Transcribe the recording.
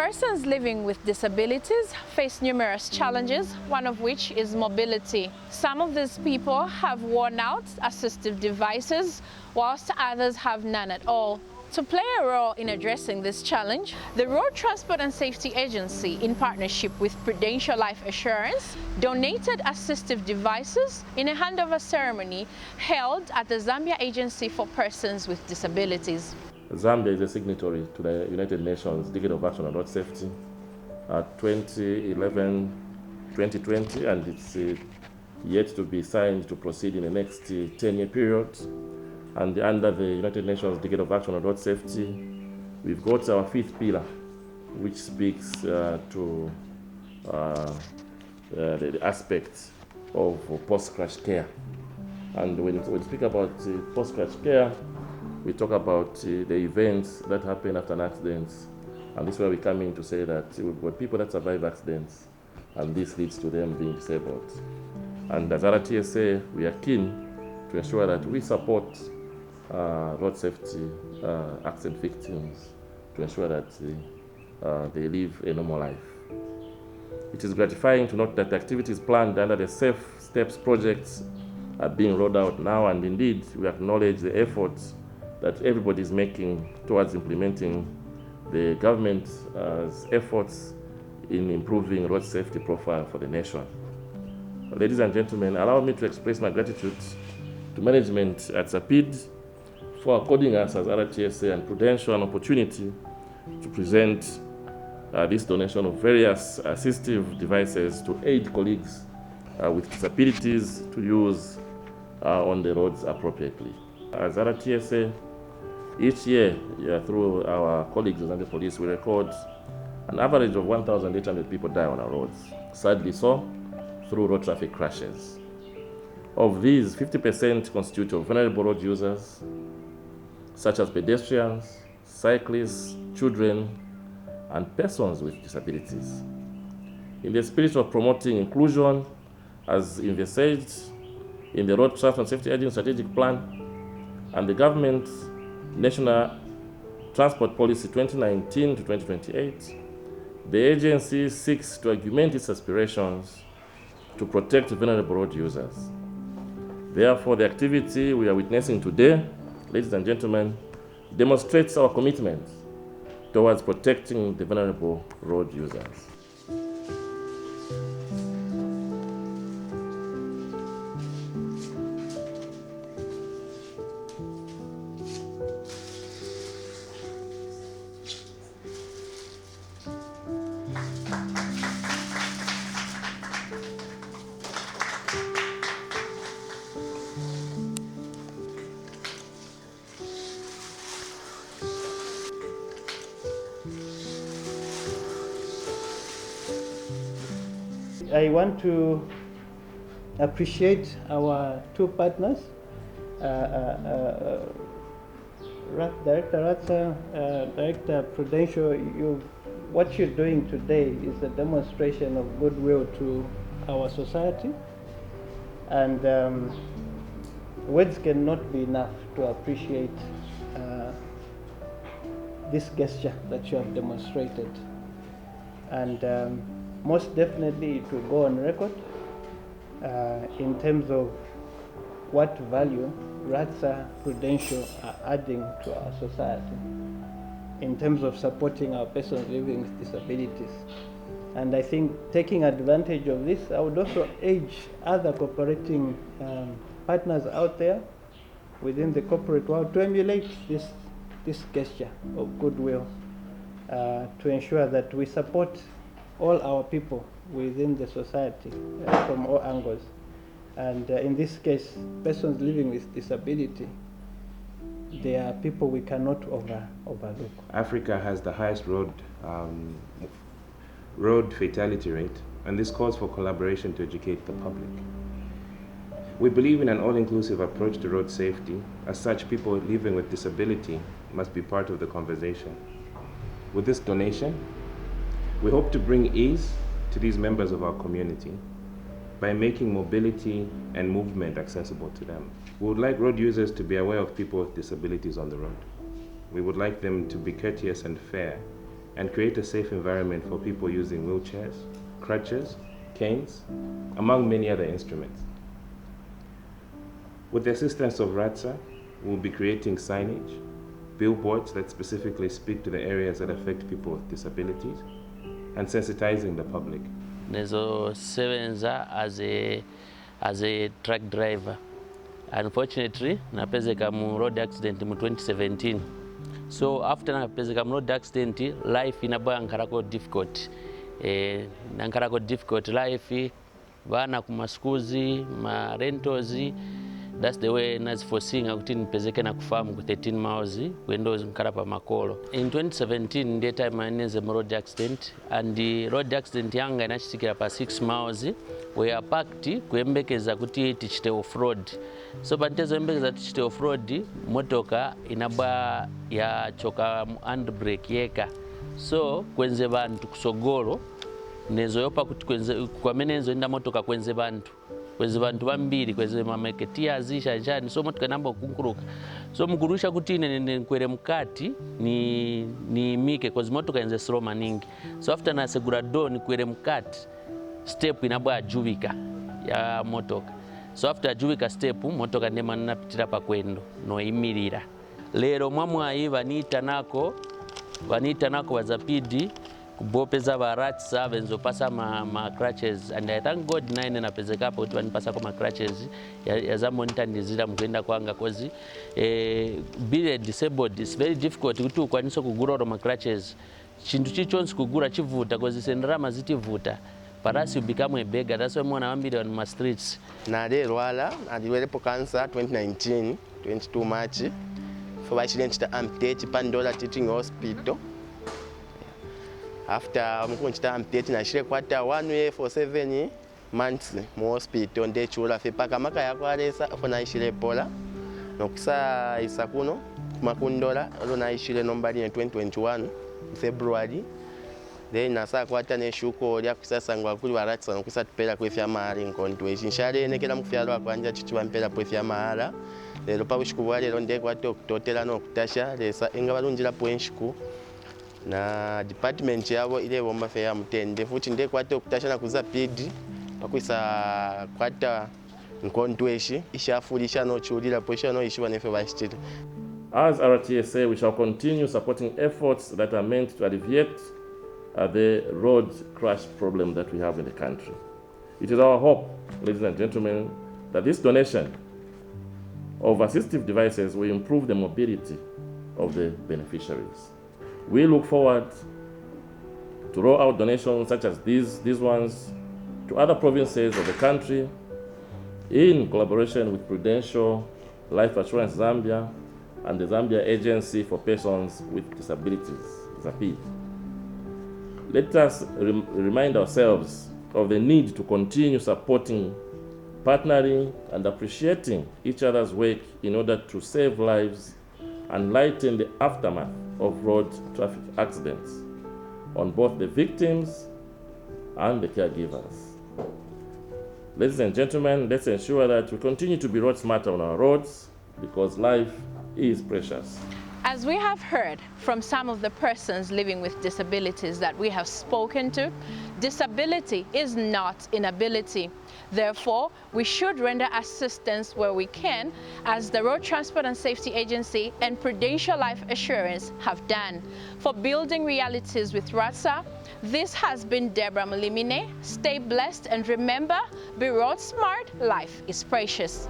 Persons living with disabilities face numerous challenges, one of which is mobility. Some of these people have worn out assistive devices, whilst others have none at all. To play a role in addressing this challenge, the Road Transport and Safety Agency, in partnership with Prudential Life Assurance, donated assistive devices in a handover ceremony held at the Zambia Agency for Persons with Disabilities. Zambia is a signatory to the United Nations Decade of Action on Road Safety 2011-2020, and it's yet to be signed to proceed in the next 10-year period. And under the United Nations Decade of Action on Road Safety, we've got our fifth pillar, which speaks to the aspects of post-crash care. And when we speak about post-crash care, we talk about the events that happen after an accident, and this is where we come in to say that we've got people that survive accidents, and this leads to them being disabled. And as Rtsa, we are keen to ensure that we support road safety accident victims to ensure that they live a normal life. It is gratifying to note that the activities planned under the Safe Steps projects are being rolled out now, and indeed we acknowledge the efforts that everybody is making towards implementing the government's efforts in improving road safety profile for the nation. Ladies and gentlemen, allow me to express my gratitude to management at Rtsa for according us as Rtsa and Prudential an opportunity to present this donation of various assistive devices to aid colleagues with disabilities to use on the roads appropriately. As Rtsa, each year, through our colleagues in the police, we record an average of 1,800 people die on our roads. Sadly so, through road traffic crashes. Of these, 50% constitute of vulnerable road users, such as pedestrians, cyclists, children, and persons with disabilities. In the spirit of promoting inclusion, as envisaged in the Road Transport and Safety Agency Strategic Plan and the government's National Transport Policy 2019 to 2028, the agency seeks to augment its aspirations to protect vulnerable road users. Therefore, the activity we are witnessing today, ladies and gentlemen, demonstrates our commitment towards protecting the vulnerable road users. I want to appreciate our two partners, Director Rtsa, Director Prudential. What you're doing today is a demonstration of goodwill to our society, and words cannot be enough to appreciate this gesture that you have demonstrated. And most definitely it will go on record in terms of what value Rtsa Prudential are adding to our society in terms of supporting our persons living with disabilities. And I think taking advantage of this, I would also urge other cooperating partners out there within the corporate world to emulate this gesture of goodwill to ensure that we support all our people within the society from all angles. And in this case, persons living with disability, they are people we cannot overlook. Africa has the highest road fatality rate, and this calls for collaboration to educate the public. We believe in an all-inclusive approach to road safety. As such, people living with disability must be part of the conversation. With this donation, we hope to bring ease to these members of our community by making mobility and movement accessible to them. We would like road users to be aware of people with disabilities on the road. We would like them to be courteous and fair and create a safe environment for people using wheelchairs, crutches, canes, among many other instruments. With the assistance of Rtsa, we'll be creating signage, billboards that specifically speak to the areas that affect people with disabilities, and sensitizing the public. Nezosebenza as a truck driver. Unfortunately, napezeka mu road accident mu 2017. So after napezeka mu road accident, life inabwa nkarako difficult. Nankarako difficult life, bana kumaskuzi, ma rentals. That's the way naziforeseeing akuti nipezeke na kufamu ku 13 miles kwendo nkarapa makolo. In 2017 that time I was in a road accident, and the road accident yanga inachitikira pa 6 miles we are packed kuembekeza kuti tichite off road. So bantezo embekeza tichite off road, motoka inaba ya choka handbrake yeka. So kwenze bantu kusogolo nezo yopa kuti kwenze kwa menezo enda motoka kwenze bantu bambiri kweze mameketia azisha njani, so motoka namba kunkuruka. So mkurusha kuti ine kwere mkati ni mike kwa motoka enze slow maningi. So after na segura do ni kwere mkati step inabwa ajubika ya motoka. So after ajubika step motoka ndema napitira pa kwendo no imirira. Lero mwamwayi vanita nako wazapidi kubopeza ba Rtsa benzo pasa ma crutches, and I thank God nine napezeka hapo kuti vanipasa kwa ma crutches ya za monitor ndizira mkwenda kwanga kozi being disabled is very difficult kuti ukwanisa kugura ro ma crutches. Chintu chichonsi kugura chivuta kozi sendrama zitivuta. Parasi you become a beggar. That's why mwana wambiri on my streets. Na de rwala adiwelepo cancer 2019 22 March for accident to amputate Pandola Teaching Hospital. After mkunchita amputate na shire kwata 1 year for 7 months mu hospital nde chula fe paka maka yakwalesa fona ishire pola nokusa isakuno makundola lona ishire nombali 2021 February. Then nasa kwata ne shuko lya kusasangwa kuli wa Rtsa nokusa tupela kwefya mahali nkontu echinshale nekela mukufyalwa kwanja chichwa mpela kwefya mahala. Lero pa bushikuwa lero nde kwata okutotela nokutasha lesa inga balunjira pwenshiku na department yabo ile bomba fe ya mutende futi nde kwata okutasha na kuza pidi pakwisa kwata nkontu eshi ishafulisha no chulira posha no ishiwa nefe bashitira. As Rtsa, we shall continue supporting efforts that are meant to alleviate the road crash problem that we have in the country. It is our hope, ladies and gentlemen, that this donation of assistive devices will improve the mobility of the beneficiaries. We look forward to roll out donations such as these ones to other provinces of the country in collaboration with Prudential Life Assurance Zambia and the Zambia Agency for Persons with Disabilities, ZAPID. Let us remind ourselves of the need to continue supporting, partnering, and appreciating each other's work in order to save lives and lighten the aftermath of road traffic accidents on both the victims and the caregivers. Ladies and gentlemen, let's ensure that we continue to be road smarter on our roads because life is precious. As we have heard from some of the persons living with disabilities that we have spoken to, disability is not inability. Therefore, we should render assistance where we can, as the Road Transport and Safety Agency and Prudential Life Assurance have done. For Building Realities with Rtsa, this has been Deborah Mulimine. Stay blessed and remember, be road smart, life is precious.